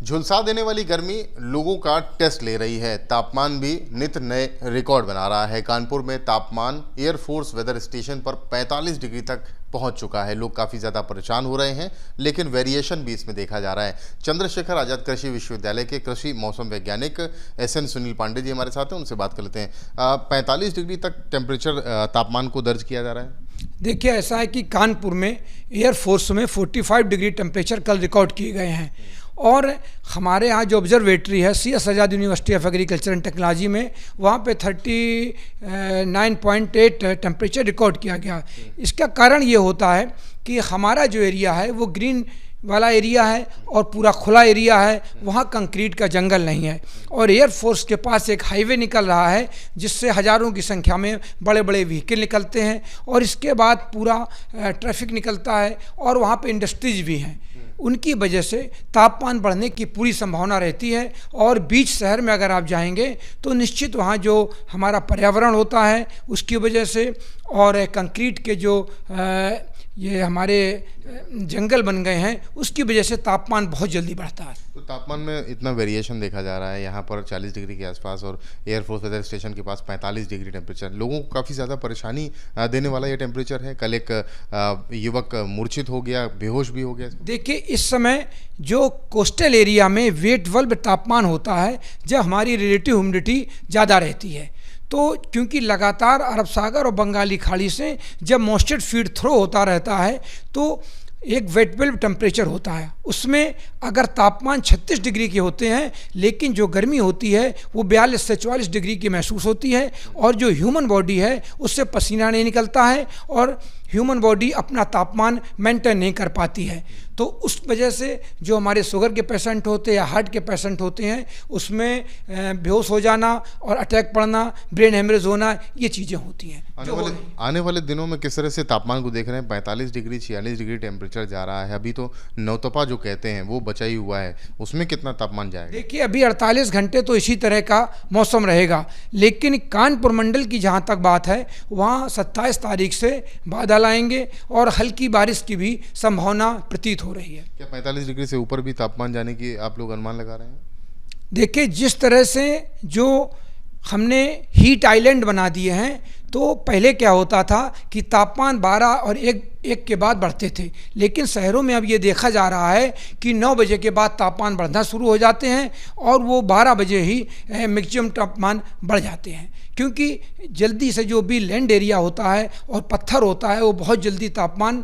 झुलसा देने वाली गर्मी लोगों का टेस्ट ले रही है। तापमान भी नित नए रिकॉर्ड बना रहा है। कानपुर में तापमान एयरफोर्स वेदर स्टेशन पर 45 डिग्री तक पहुंच चुका है। लोग काफ़ी ज़्यादा परेशान हो रहे हैं, लेकिन वेरिएशन भी इसमें देखा जा रहा है। चंद्रशेखर आज़ाद कृषि विश्वविद्यालय के कृषि मौसम वैज्ञानिक SN सुनील पांडे जी हमारे साथ हैं, उनसे बात कर लेते हैं। 45 डिग्री तक टेम्परेचर तापमान को दर्ज किया जा रहा है। देखिए, ऐसा है कि कानपुर में एयरफोर्स में 45 डिग्री टेम्परेचर कल रिकॉर्ड किए गए हैं और हमारे यहाँ जो ऑब्जर्वेटरी है CS Azad university of agriculture and technology में, वहाँ पे 39.8 टेम्परेचर रिकॉर्ड किया गया। इसका कारण ये होता है कि हमारा जो एरिया है वो ग्रीन वाला एरिया है और पूरा खुला एरिया है, वहाँ कंक्रीट का जंगल नहीं है और एयरफोर्स के पास एक हाईवे निकल रहा है जिससे हज़ारों की संख्या में बड़े बड़े व्हीकल निकलते हैं और इसके बाद पूरा ट्रैफिक निकलता है और वहाँ पे इंडस्ट्रीज भी हैं। उनकी वजह से तापमान बढ़ने की पूरी संभावना रहती है और बीच शहर में अगर आप जाएंगे तो निश्चित वहाँ जो हमारा पर्यावरण होता है उसकी वजह से और कंक्रीट के जो ये हमारे जंगल बन गए हैं उसकी वजह से तापमान बहुत जल्दी बढ़ता है। तो तापमान में इतना वेरिएशन देखा जा रहा है, यहाँ पर 40 डिग्री के आसपास और एयरफोर्स वेदर स्टेशन के पास 45 डिग्री टेम्परेचर, लोगों को काफ़ी ज़्यादा परेशानी देने वाला ये टेम्परेचर है। कल एक युवक मूर्छित हो गया, बेहोश भी हो गया। देखिए, इस समय जो कोस्टल एरिया में वेट बल्ब तापमान होता है जब हमारी रिलेटिव ह्यूमिडिटी ज़्यादा रहती है, तो क्योंकि लगातार अरब सागर और बंगाली खाड़ी से जब मॉइस्चर फीड थ्रो होता रहता है तो एक वेट बल्ब टेम्परेचर होता है। उसमें अगर तापमान 36 डिग्री के होते हैं लेकिन जो गर्मी होती है वो 42 से 44 डिग्री की महसूस होती है और जो ह्यूमन बॉडी है उससे पसीना नहीं निकलता है और ह्यूमन बॉडी अपना तापमान मेंटेन नहीं कर पाती है। तो उस वजह से जो हमारे शुगर के पेशेंट होते हैं या हार्ट के पेशेंट होते हैं उसमें बेहोश हो जाना और अटैक पड़ना, ब्रेन हेमरेज होना, ये चीज़ें होती हैं। आने वाले दिनों में किस तरह से तापमान को देख रहे हैं? 45 डिग्री 46 डिग्री टेम्परेचर जा रहा है। अभी तो नौतपा जो कहते हैं वो बचा ही हुआ है, उसमें कितना तापमान जाएगा? देखिए, अभी 48 घंटे तो इसी तरह का मौसम रहेगा, लेकिन कानपुर मंडल की जहाँ तक बात है वहाँ 27 तारीख से बादल आएंगे और हल्की बारिश की भी संभावना प्रतीत हो रही है। क्या 45 डिग्री से ऊपर भी तापमान जाने की आप लोग अनुमान लगा रहे हैं? देखिए, जिस तरह से जो हमने हीट आइलैंड बना दिए हैं तो पहले क्या होता था कि तापमान 12 और एक के बाद बढ़ते थे, लेकिन शहरों में अब ये देखा जा रहा है कि 9 बजे के बाद तापमान बढ़ना शुरू हो जाते हैं और वो 12 बजे ही मैक्सिमम तापमान बढ़ जाते हैं, क्योंकि जल्दी से जो भी लैंड एरिया होता है और पत्थर होता है वो बहुत जल्दी तापमान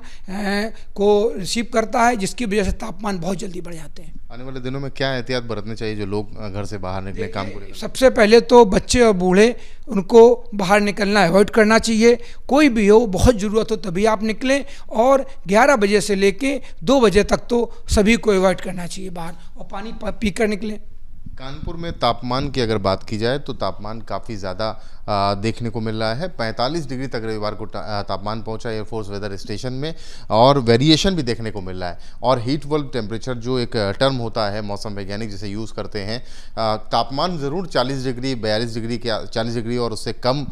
को रिसीव करता है, जिसकी वजह से तापमान बहुत जल्दी बढ़ जाते हैं। आने वाले दिनों में क्या एहतियात बरतने चाहिए जो लोग घर से बाहर निकले काम को? सबसे पहले तो बच्चे और बूढ़े, उनको बाहर निकलना अवॉइड करना चाहिए। कोई भी हो, बहुत ज़रूरत हो तभी आप निकलें और 11 बजे से लेके 2 बजे तक तो सभी को अवॉइड करना चाहिए बाहर, और पानी पीकर निकलें। कानपुर में तापमान की अगर बात की जाए तो तापमान काफ़ी ज़्यादा देखने को मिल रहा है। 45 डिग्री तक रविवार को तापमान पहुंचा एयरफोर्स वेदर स्टेशन में और वेरिएशन भी देखने को मिल रहा है। और हीट वेव टेम्परेचर जो एक टर्म होता है मौसम वैज्ञानिक जिसे यूज़ करते हैं, तापमान ज़रूर 40 डिग्री 42 डिग्री के 40 डिग्री और उससे कम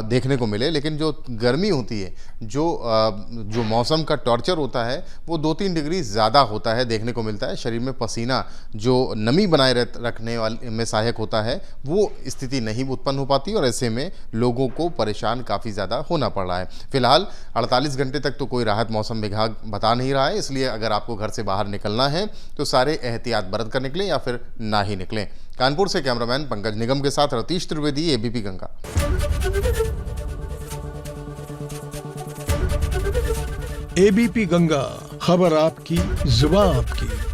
देखने को मिले, लेकिन जो गर्मी होती है, जो मौसम का टॉर्चर होता है वो 2-3 डिग्री ज़्यादा होता है, देखने को मिलता है। शरीर में पसीना जो नमी बनाए रखने वाले में सहायक होता है वो स्थिति नहीं उत्पन्न हो पाती और ऐसे में लोगों को परेशान काफ़ी ज़्यादा होना पड़ रहा है। फिलहाल 48 घंटे तक तो कोई राहत मौसम विभाग बता नहीं रहा है, इसलिए अगर आपको घर से बाहर निकलना है तो सारे एहतियात बरत कर निकलें या फिर ना ही निकलें। कानपुर से कैमरामैन पंकज निगम के साथ रतीश त्रिवेदी, ABP गंगा। ABP गंगा, खबर आपकी, जुबान आपकी।